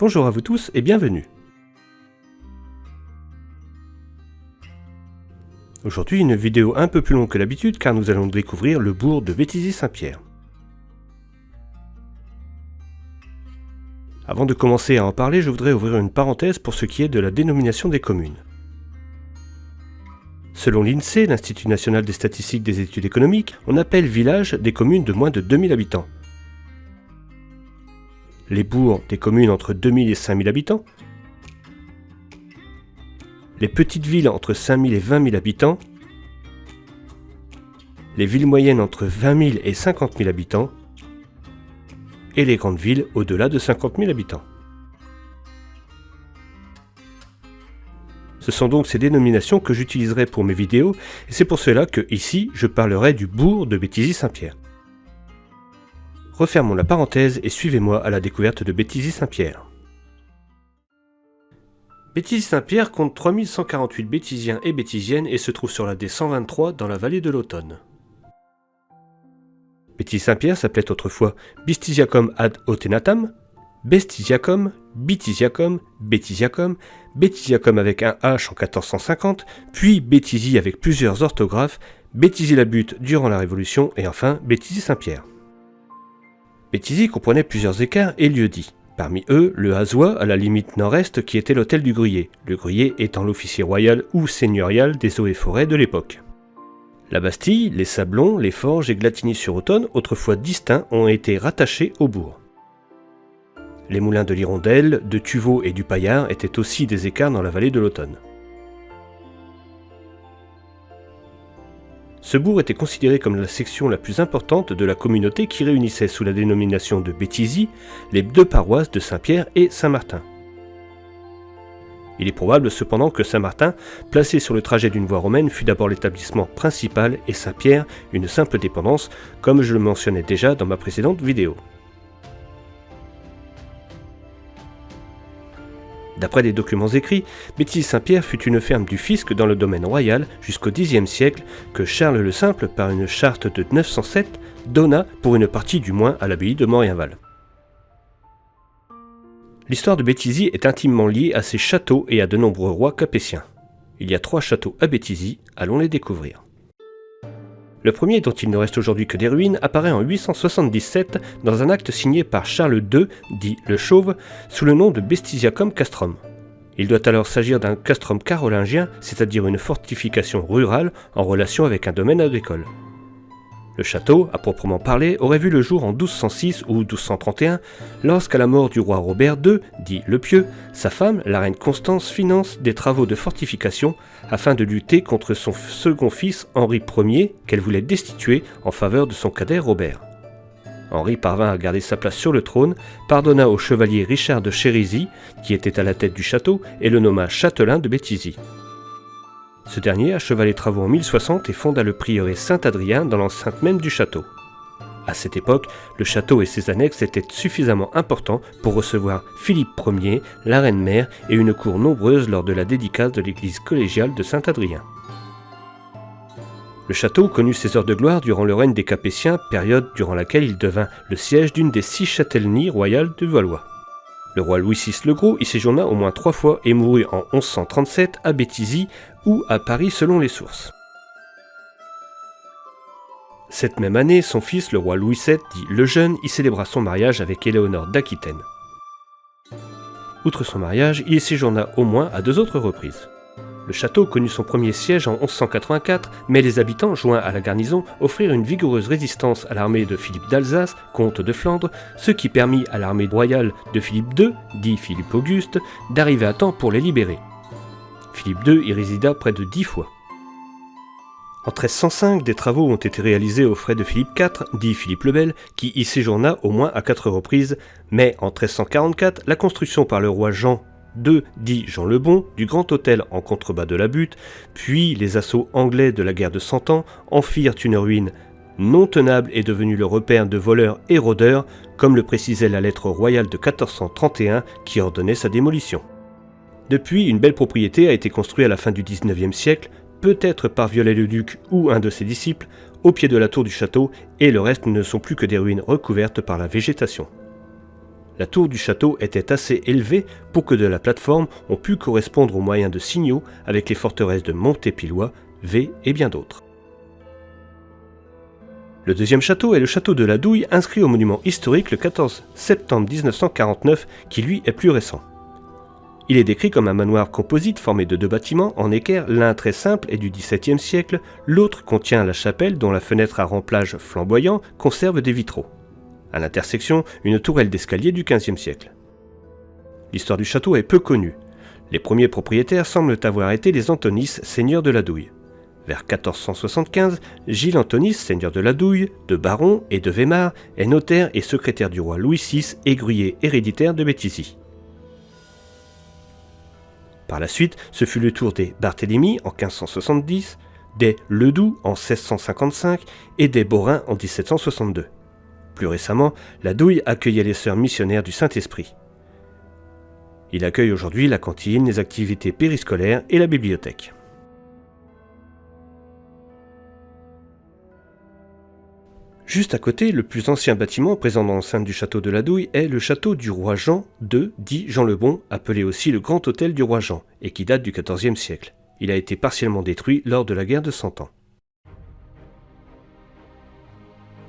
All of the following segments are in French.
Bonjour à vous tous et bienvenue. Aujourd'hui une vidéo un peu plus longue que d'habitude car nous allons découvrir le bourg de Béthisy-Saint-Pierre. Avant de commencer à en parler, je voudrais ouvrir une parenthèse pour ce qui est de la dénomination des communes. Selon l'INSEE, l'Institut national des statistiques des études économiques, on appelle village des communes de moins de 2000 habitants. Les bourgs des communes entre 2000 et 5000 habitants. Les petites villes entre 5000 et 20 000 habitants. Les villes moyennes entre 20 000 et 50 000 habitants. Et les grandes villes au-delà de 50 000 habitants. Ce sont donc ces dénominations que j'utiliserai pour mes vidéos, et c'est pour cela que, ici, je parlerai du bourg de Béthisy-Saint-Pierre. Refermons la parenthèse et suivez-moi à la découverte de Béthisy-Saint-Pierre. Béthisy-Saint-Pierre compte 3148 Béthysiens et Béthysiennes et se trouve sur la D123 dans la vallée de l'Autonne. Béthisy-Saint-Pierre s'appelait autrefois Bistisiacum ad Otenatam, Bestisiacum, Bithysiacum, Béthysiacum, Béthysiacum avec un H en 1450, puis Béthisy avec plusieurs orthographes, Béthisy-la-Butte durant la Révolution et enfin Béthisy-Saint-Pierre. Béthisy comprenait plusieurs écarts et lieux-dits. Parmi eux, le Hasois à la limite nord-est qui était l'hôtel du Gruyère, le Gruyère étant l'officier royal ou seigneurial des eaux et forêts de l'époque. La Bastille, les Sablons, les Forges et Glatigny-sur-Autonne, autrefois distincts, ont été rattachés au bourg. Les moulins de l'Hirondelle, de Tuveau et du Paillard étaient aussi des écarts dans la vallée de l'Autonne. Ce bourg était considéré comme la section la plus importante de la communauté qui réunissait sous la dénomination de Béthisy les deux paroisses de Saint-Pierre et Saint-Martin. Il est probable cependant que Saint-Martin, placé sur le trajet d'une voie romaine, fut d'abord l'établissement principal et Saint-Pierre une simple dépendance, comme je le mentionnais déjà dans ma précédente vidéo. D'après des documents écrits, Béthisy-Saint-Pierre fut une ferme du fisc dans le domaine royal jusqu'au Xe siècle que Charles le Simple, par une charte de 907, donna pour une partie du moins à l'abbaye de Morienval. L'histoire de Béthisy est intimement liée à ses châteaux et à de nombreux rois capétiens. Il y a 3 châteaux à Béthisy, allons les découvrir. Le premier, dont il ne reste aujourd'hui que des ruines, apparaît en 877 dans un acte signé par Charles II, dit le Chauve, sous le nom de Bestisiacum Castrum. Il doit alors s'agir d'un castrum carolingien, c'est-à-dire une fortification rurale en relation avec un domaine agricole. Le château, à proprement parler, aurait vu le jour en 1206 ou 1231, lorsqu'à la mort du roi Robert II, dit le Pieux, sa femme, la reine Constance, finance des travaux de fortification afin de lutter contre son second fils Henri Ier, qu'elle voulait destituer en faveur de son cadet Robert. Henri parvint à garder sa place sur le trône, pardonna au chevalier Richard de Chérisy, qui était à la tête du château, et le nomma châtelain de Béthisy. Ce dernier acheva les travaux en 1060 et fonda le prieuré Saint-Adrien dans l'enceinte même du château. À cette époque, le château et ses annexes étaient suffisamment importants pour recevoir Philippe Ier, la reine-mère et une cour nombreuse lors de la dédicace de l'église collégiale de Saint-Adrien. Le château connut ses heures de gloire durant le règne des Capétiens, période durant laquelle il devint le siège d'une des 6 châtellenies royales de Valois. Le roi Louis VI le Gros y séjourna au moins 3 fois et mourut en 1137 à Béthisy ou à Paris selon les sources. Cette même année, son fils, le roi Louis VII, dit le Jeune, y célébra son mariage avec Éléonore d'Aquitaine. Outre son mariage, il y séjourna au moins à 2 autres reprises. Le château connut son premier siège en 1184, mais les habitants, joints à la garnison, offrirent une vigoureuse résistance à l'armée de Philippe d'Alsace, comte de Flandre, ce qui permit à l'armée royale de Philippe II, dit Philippe Auguste, d'arriver à temps pour les libérer. Philippe II y résida près de 10 fois. En 1305, des travaux ont été réalisés aux frais de Philippe IV, dit Philippe le Bel, qui y séjourna au moins à 4 reprises, mais en 1344, la construction par le roi Jean II, dit Jean le Bon, du grand hôtel en contrebas de la butte, puis les assauts anglais de la guerre de 100 ans en firent une ruine non tenable et devenue le repère de voleurs et rôdeurs, comme le précisait la lettre royale de 1431 qui ordonnait sa démolition. Depuis, une belle propriété a été construite à la fin du XIXe siècle, peut-être par Viollet-le-Duc ou un de ses disciples, au pied de la tour du château, et le reste ne sont plus que des ruines recouvertes par la végétation. La tour du château était assez élevée pour que de la plateforme on pût correspondre aux moyens de signaux avec les forteresses de Montépillois, V et bien d'autres. Le deuxième château est le château de la Douille, inscrit au monument historique le 14 septembre 1949, qui lui est plus récent. Il est décrit comme un manoir composite formé de 2 bâtiments en équerre, l'un très simple est du XVIIe siècle, l'autre contient la chapelle dont la fenêtre à remplage flamboyant conserve des vitraux. À l'intersection, une tourelle d'escalier du XVe siècle. L'histoire du château est peu connue. Les premiers propriétaires semblent avoir été les Antonis, seigneurs de la Douille. Vers 1475, Gilles Antonis, seigneur de la Douille, de Baron et de Weimar, est notaire et secrétaire du roi Louis VI, écuyer héréditaire de Béthisy. Par la suite, ce fut le tour des Barthélemy en 1570, des Ledoux en 1655 et des Beaurain en 1762. Plus récemment, la Douille accueillait les sœurs missionnaires du Saint-Esprit. Il accueille aujourd'hui la cantine, les activités périscolaires et la bibliothèque. Juste à côté, le plus ancien bâtiment présent dans l'enceinte du château de la Douille est le château du roi Jean II, dit Jean le Bon, appelé aussi le Grand Hôtel du roi Jean, et qui date du XIVe siècle. Il a été partiellement détruit lors de la guerre de Cent Ans.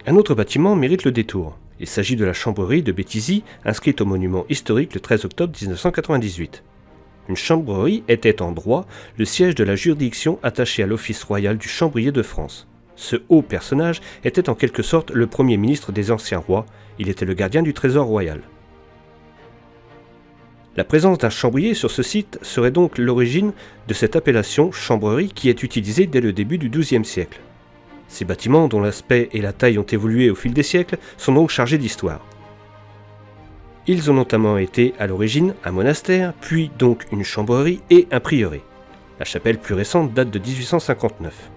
Un autre bâtiment mérite le détour. Il s'agit de la chambrerie de Béthisy, inscrite au monument historique le 13 octobre 1998. Une chambrerie était en droit le siège de la juridiction attachée à l'office royal du chambrier de France. Ce haut personnage était en quelque sorte le premier ministre des anciens rois, il était le gardien du trésor royal. La présence d'un chambrier sur ce site serait donc l'origine de cette appellation chambrerie qui est utilisée dès le début du XIIe siècle. Ces bâtiments, dont l'aspect et la taille ont évolué au fil des siècles, sont donc chargés d'histoire. Ils ont notamment été à l'origine un monastère, puis donc une chambrerie et un prieuré. La chapelle plus récente date de 1859.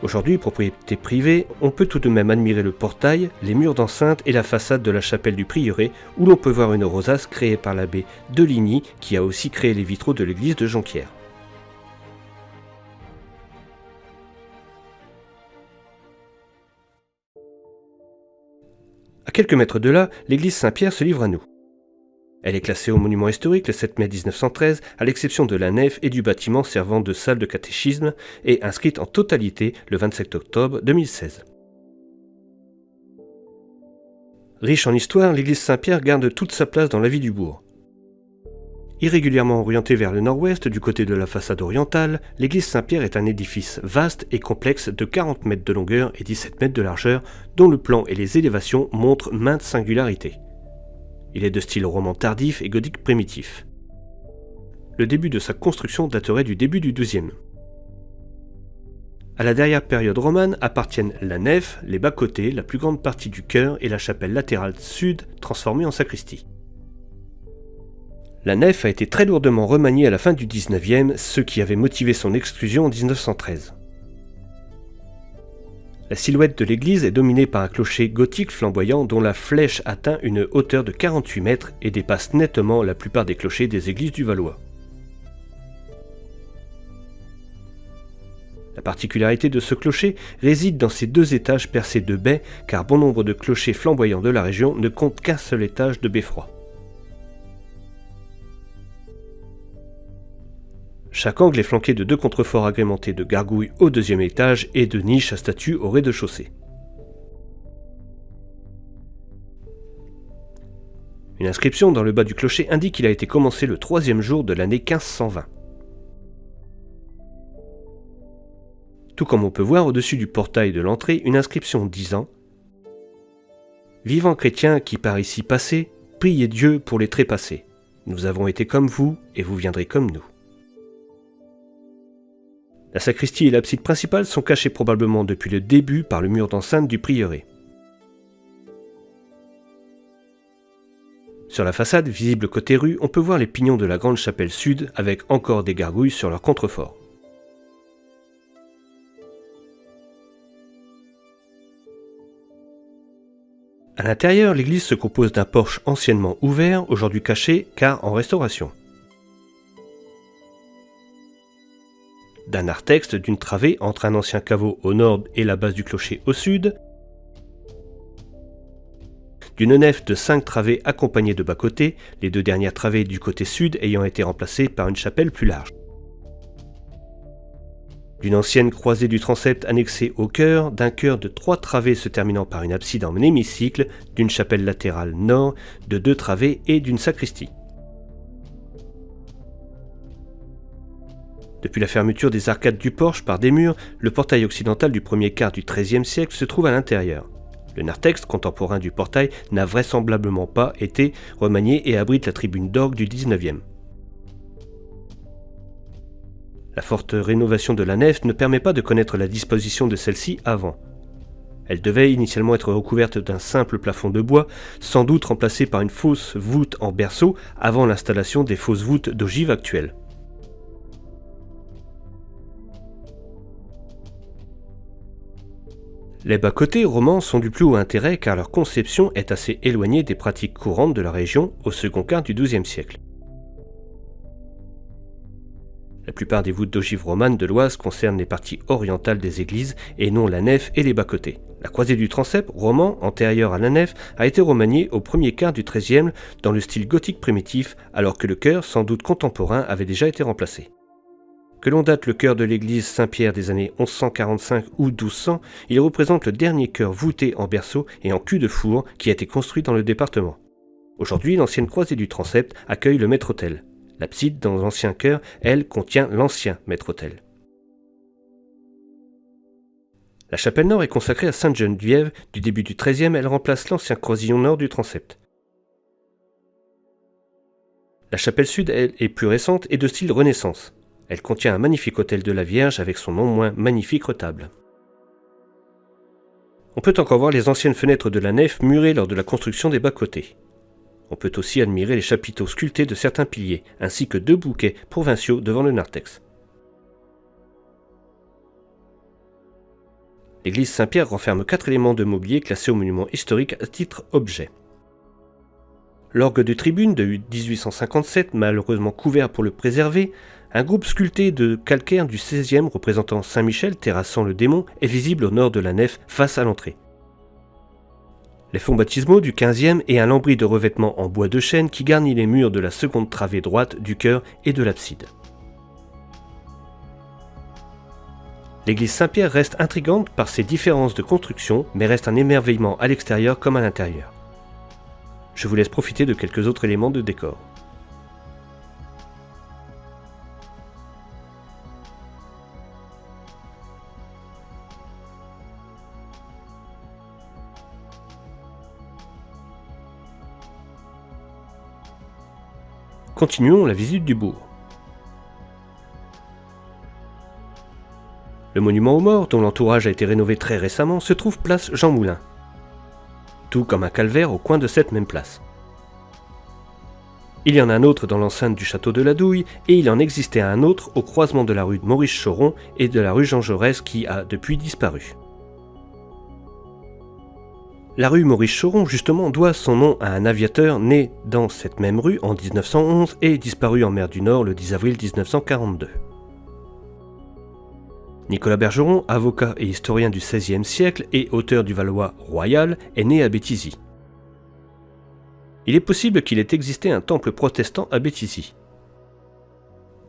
Aujourd'hui, propriété privée, on peut tout de même admirer le portail, les murs d'enceinte et la façade de la chapelle du prieuré, où l'on peut voir une rosace créée par l'abbé de Ligny, qui a aussi créé les vitraux de l'église de Jonquière. À quelques mètres de là, l'église Saint-Pierre se livre à nous. Elle est classée au monument historique le 7 mai 1913, à l'exception de la nef et du bâtiment servant de salle de catéchisme, et inscrite en totalité le 27 octobre 2016. Riche en histoire, l'église Saint-Pierre garde toute sa place dans la vie du bourg. Irrégulièrement orientée vers le nord-ouest du côté de la façade orientale, l'église Saint-Pierre est un édifice vaste et complexe de 40 mètres de longueur et 17 mètres de largeur, dont le plan et les élévations montrent maintes singularités. Il est de style roman tardif et gothique primitif. Le début de sa construction daterait du début du XIIe. À la dernière période romane appartiennent la nef, les bas-côtés, la plus grande partie du chœur et la chapelle latérale sud transformée en sacristie. La nef a été très lourdement remaniée à la fin du XIXe, ce qui avait motivé son exclusion en 1913. La silhouette de l'église est dominée par un clocher gothique flamboyant dont la flèche atteint une hauteur de 48 mètres et dépasse nettement la plupart des clochers des églises du Valois. La particularité de ce clocher réside dans ses 2 étages percés de baies, car bon nombre de clochers flamboyants de la région ne comptent qu'un seul étage de beffroi. Chaque angle est flanqué de 2 contreforts agrémentés de gargouilles au 2e étage et de niches à statues au rez-de-chaussée. Une inscription dans le bas du clocher indique qu'il a été commencé le 3e jour de l'année 1520. Tout comme on peut voir au-dessus du portail de l'entrée une inscription disant « Vivants chrétiens qui par ici passez, priez Dieu pour les trépassés. Nous avons été comme vous et vous viendrez comme nous. » La sacristie et l'abside principale sont cachées probablement depuis le début par le mur d'enceinte du prieuré. Sur la façade, visible côté rue, on peut voir les pignons de la grande chapelle sud avec encore des gargouilles sur leurs contreforts. À l'intérieur, l'église se compose d'un porche anciennement ouvert, aujourd'hui caché car en restauration. D'un narthex d'une travée entre un ancien caveau au nord et la base du clocher au sud, d'une nef de 5 travées accompagnées de bas-côtés, les 2 dernières travées du côté sud ayant été remplacées par une chapelle plus large. D'une ancienne croisée du transept annexée au chœur, d'un chœur de 3 travées se terminant par une abside en hémicycle, d'une chapelle latérale nord, de 2 travées et d'une sacristie. Depuis la fermeture des arcades du porche par des murs, le portail occidental du premier quart du XIIIe siècle se trouve à l'intérieur. Le narthex contemporain du portail n'a vraisemblablement pas été remanié et abrite la tribune d'orgue du XIXe. La forte rénovation de la nef ne permet pas de connaître la disposition de celle-ci avant. Elle devait initialement être recouverte d'un simple plafond de bois, sans doute remplacé par une fausse voûte en berceau avant l'installation des fausses voûtes d'ogive actuelles. Les bas-côtés romans sont du plus haut intérêt car leur conception est assez éloignée des pratiques courantes de la région au second quart du XIIe siècle. La plupart des voûtes d'ogives romanes de l'Oise concernent les parties orientales des églises et non la nef et les bas-côtés. La croisée du transept roman, antérieure à la nef, a été remaniée au premier quart du XIIIe dans le style gothique primitif, alors que le chœur, sans doute contemporain, avait déjà été remplacé. Que l'on date le chœur de l'église Saint-Pierre des années 1145 ou 1200, il représente le dernier chœur voûté en berceau et en cul-de-four qui a été construit dans le département. Aujourd'hui, l'ancienne croisée du transept accueille le maître-autel. L'abside dans l'ancien chœur, elle, contient l'ancien maître-autel. La chapelle nord est consacrée à Sainte Geneviève. Du début du XIIIe, elle remplace l'ancien croisillon nord du transept. La chapelle sud, elle, est plus récente et de style Renaissance. Elle contient un magnifique autel de la Vierge avec son non moins magnifique retable. On peut encore voir les anciennes fenêtres de la nef murées lors de la construction des bas-côtés. On peut aussi admirer les chapiteaux sculptés de certains piliers, ainsi que 2 bouquets provinciaux devant le narthex. L'église Saint-Pierre renferme 4 éléments de mobilier classés au monument historique à titre objet. L'orgue de tribune de 1857, malheureusement couvert pour le préserver, un groupe sculpté de calcaire du XVIe représentant Saint-Michel terrassant le démon est visible au nord de la nef face à l'entrée. Les fonds baptismaux du XVe et un lambris de revêtement en bois de chêne qui garnit les murs de la seconde travée droite du chœur et de l'abside. L'église Saint-Pierre reste intrigante par ses différences de construction, mais reste un émerveillement à l'extérieur comme à l'intérieur. Je vous laisse profiter de quelques autres éléments de décor. Continuons la visite du bourg. Le monument aux morts, dont l'entourage a été rénové très récemment, se trouve place Jean Moulin, tout comme un calvaire au coin de cette même place. Il y en a un autre dans l'enceinte du château de la Douille, et il en existait un autre au croisement de la rue de Maurice-Choron et de la rue Jean Jaurès qui a depuis disparu. La rue Maurice-Choron, justement, doit son nom à un aviateur né dans cette même rue en 1911 et disparu en mer du Nord le 10 avril 1942. Nicolas Bergeron, avocat et historien du XVIe siècle et auteur du Valois royal, est né à Béthisy. Il est possible qu'il ait existé un temple protestant à Béthisy.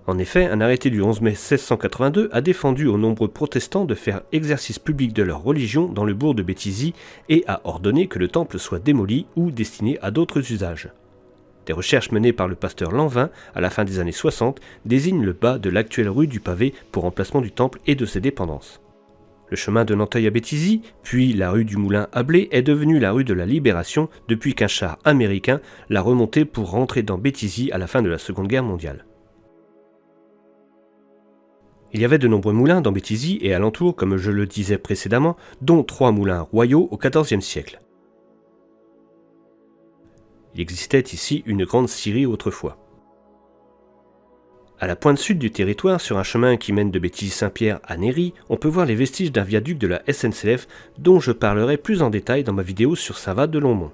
En effet, un arrêté du 11 mai 1682 a défendu aux nombreux protestants de faire exercice public de leur religion dans le bourg de Béthisy et a ordonné que le temple soit démoli ou destiné à d'autres usages. Des recherches menées par le pasteur Lanvin à la fin des années 60 désignent le bas de l'actuelle rue du Pavé pour emplacement du temple et de ses dépendances. Le chemin de Nanteuil à Béthisy, puis la rue du Moulin à Blé est devenue la rue de la Libération depuis qu'un char américain l'a remontée pour rentrer dans Béthisy à la fin de la Seconde Guerre mondiale. Il y avait de nombreux moulins dans Béthisy et alentour, comme je le disais précédemment, dont 3 moulins royaux au XIVe siècle. Il existait ici une grande scierie autrefois. À la pointe sud du territoire, sur un chemin qui mène de Béthisy-Saint-Pierre à Néry, on peut voir les vestiges d'un viaduc de la SNCF dont je parlerai plus en détail dans ma vidéo sur Saint-Vad de Longmont.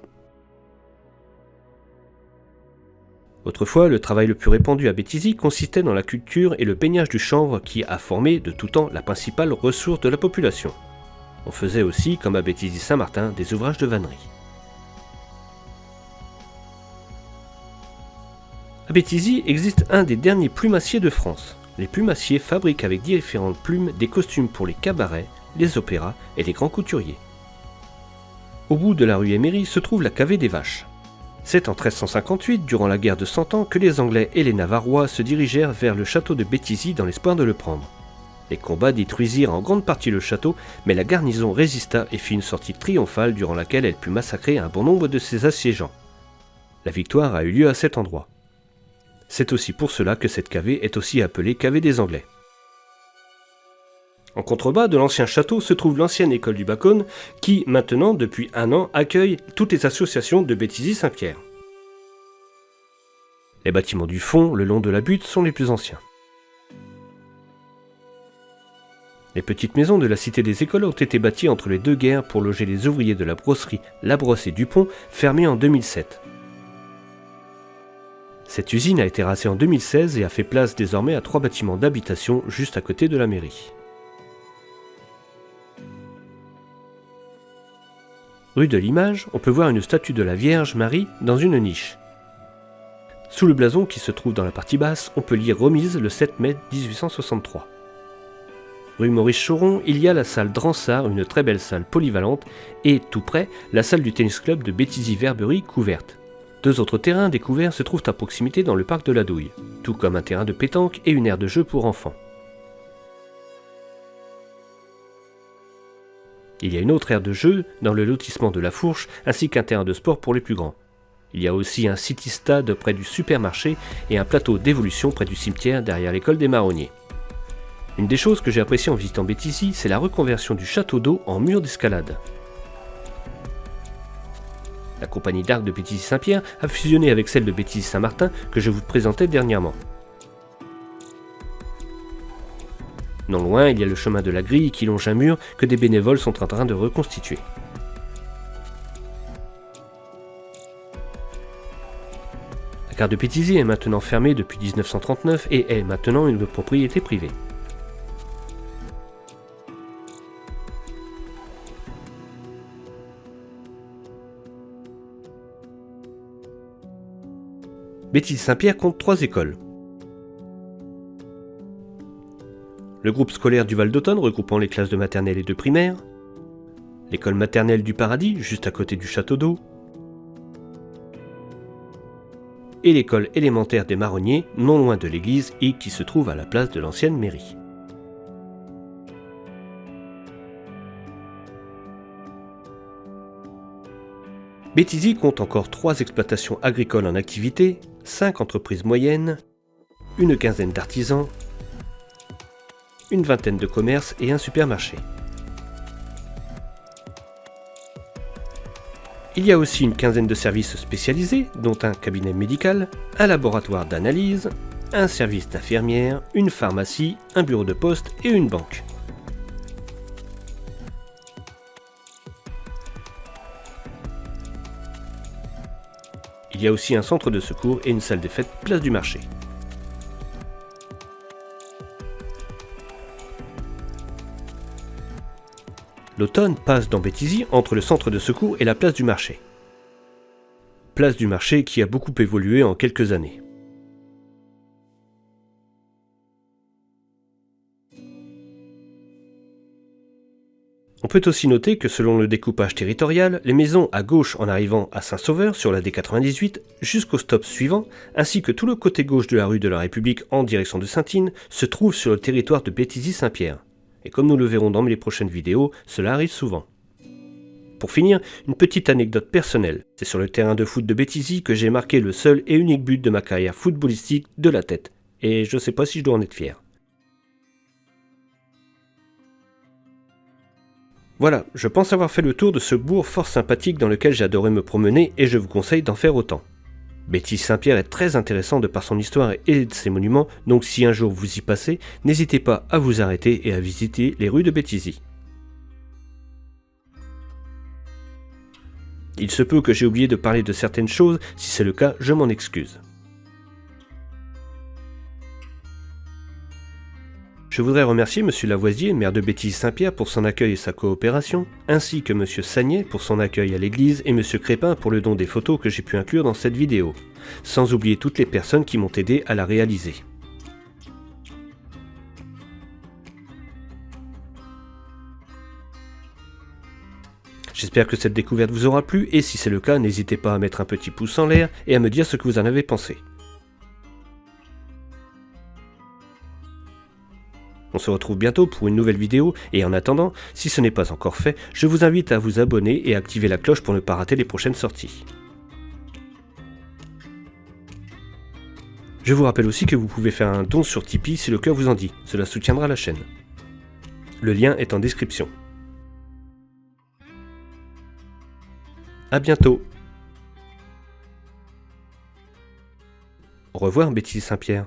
Autrefois, le travail le plus répandu à Béthisy consistait dans la culture et le baignage du chanvre qui a formé de tout temps la principale ressource de la population. On faisait aussi, comme à Béthisy-Saint-Martin, des ouvrages de vannerie. À Béthisy existe un des derniers plumassiers de France. Les plumassiers fabriquent avec différentes plumes des costumes pour les cabarets, les opéras et les grands couturiers. Au bout de la rue Émery se trouve la cavée des Vaches. C'est en 1358, durant la guerre de Cent Ans, que les Anglais et les Navarois se dirigèrent vers le château de Béthisy dans l'espoir de le prendre. Les combats détruisirent en grande partie le château, mais la garnison résista et fit une sortie triomphale durant laquelle elle put massacrer un bon nombre de ses assiégeants. La victoire a eu lieu à cet endroit. C'est aussi pour cela que cette cavée est aussi appelée cavée des Anglais. En contrebas de l'ancien château se trouve l'ancienne école du Bacône qui, maintenant, depuis un an, accueille toutes les associations de Béthisy-Saint-Pierre. Les bâtiments du fond, le long de la butte, sont les plus anciens. Les petites maisons de la cité des écoles ont été bâties entre les deux guerres pour loger les ouvriers de la brosserie Labrosse et Dupont, fermée en 2007. Cette usine a été rasée en 2016 et a fait place désormais à 3 bâtiments d'habitation juste à côté de la mairie. Rue de l'Image, on peut voir une statue de la Vierge Marie dans une niche. Sous le blason qui se trouve dans la partie basse, on peut lire remise le 7 mai 1863. Rue Maurice Choron, il y a la salle Dransart, une très belle salle polyvalente, et tout près, la salle du tennis club de Béthisy-Verberie couverte. 2 autres terrains découverts se trouvent à proximité dans le parc de la Douille, tout comme un terrain de pétanque et une aire de jeu pour enfants. Il y a une autre aire de jeu dans le lotissement de la Fourche, ainsi qu'un terrain de sport pour les plus grands. Il y a aussi un city-stade près du supermarché et un plateau d'évolution près du cimetière derrière l'école des marronniers. Une des choses que j'ai appréciées en visitant Béthisy, c'est la reconversion du château d'eau en mur d'escalade. La compagnie d'arc de Béthisy-Saint-Pierre a fusionné avec celle de Béthisy-Saint-Martin que je vous présentais dernièrement. Non loin, il y a le chemin de la grille qui longe un mur que des bénévoles sont en train de reconstituer. La gare de Béthisy est maintenant fermée depuis 1939 et est maintenant une propriété privée. Béthisy-Saint-Pierre compte 3 écoles. Le groupe scolaire du Val d'Automne regroupant les classes de maternelle et de primaire, l'école maternelle du Paradis juste à côté du château d'eau, et l'école élémentaire des Marronniers non loin de l'église et qui se trouve à la place de l'ancienne mairie. Béthisy compte encore 3 exploitations agricoles en activité, 5 entreprises moyennes, une quinzaine d'artisans, une vingtaine de commerces et un supermarché. Il y a aussi une quinzaine de services spécialisés, dont un cabinet médical, un laboratoire d'analyse, un service d'infirmière, une pharmacie, un bureau de poste et une banque. Il y a aussi un centre de secours et une salle des fêtes place du marché. L'automne passe dans Béthisy entre le centre de secours et la place du marché. Place du marché qui a beaucoup évolué en quelques années. On peut aussi noter que selon le découpage territorial, les maisons à gauche en arrivant à Saint-Sauveur sur la D98 jusqu'au stop suivant, ainsi que tout le côté gauche de la rue de la République en direction de Saintines, se trouvent sur le territoire de Béthisy-Saint-Pierre. Et comme nous le verrons dans les prochaines vidéos, cela arrive souvent. Pour finir, une petite anecdote personnelle. C'est sur le terrain de foot de Béthisy que j'ai marqué le seul et unique but de ma carrière footballistique de la tête. Et je sais pas si je dois en être fier. Voilà, je pense avoir fait le tour de ce bourg fort sympathique dans lequel j'ai adoré me promener et je vous conseille d'en faire autant. Béthisy-Saint-Pierre est très intéressant de par son histoire et de ses monuments, donc si un jour vous y passez, n'hésitez pas à vous arrêter et à visiter les rues de Béthisy. Il se peut que j'ai oublié de parler de certaines choses, si c'est le cas, je m'en excuse. Je Je voudrais remercier Monsieur Lavoisier, maire de Béthis-Saint-Pierre, pour son accueil et sa coopération, ainsi que Monsieur Sagnet pour son accueil à l'église et Monsieur Crépin pour le don des photos que j'ai pu inclure dans cette vidéo, sans oublier toutes les personnes qui m'ont aidé à la réaliser. J'espère que cette découverte vous aura plu et si c'est le cas, n'hésitez pas à mettre un petit pouce en l'air et à me dire ce que vous en avez pensé. On se retrouve bientôt pour une nouvelle vidéo et en attendant, si ce n'est pas encore fait, je vous invite à vous abonner et à activer la cloche pour ne pas rater les prochaines sorties. Je vous rappelle aussi que vous pouvez faire un don sur Tipeee si le cœur vous en dit, cela soutiendra la chaîne. Le lien est en description. A bientôt. Au revoir Béthis-Saint-Pierre.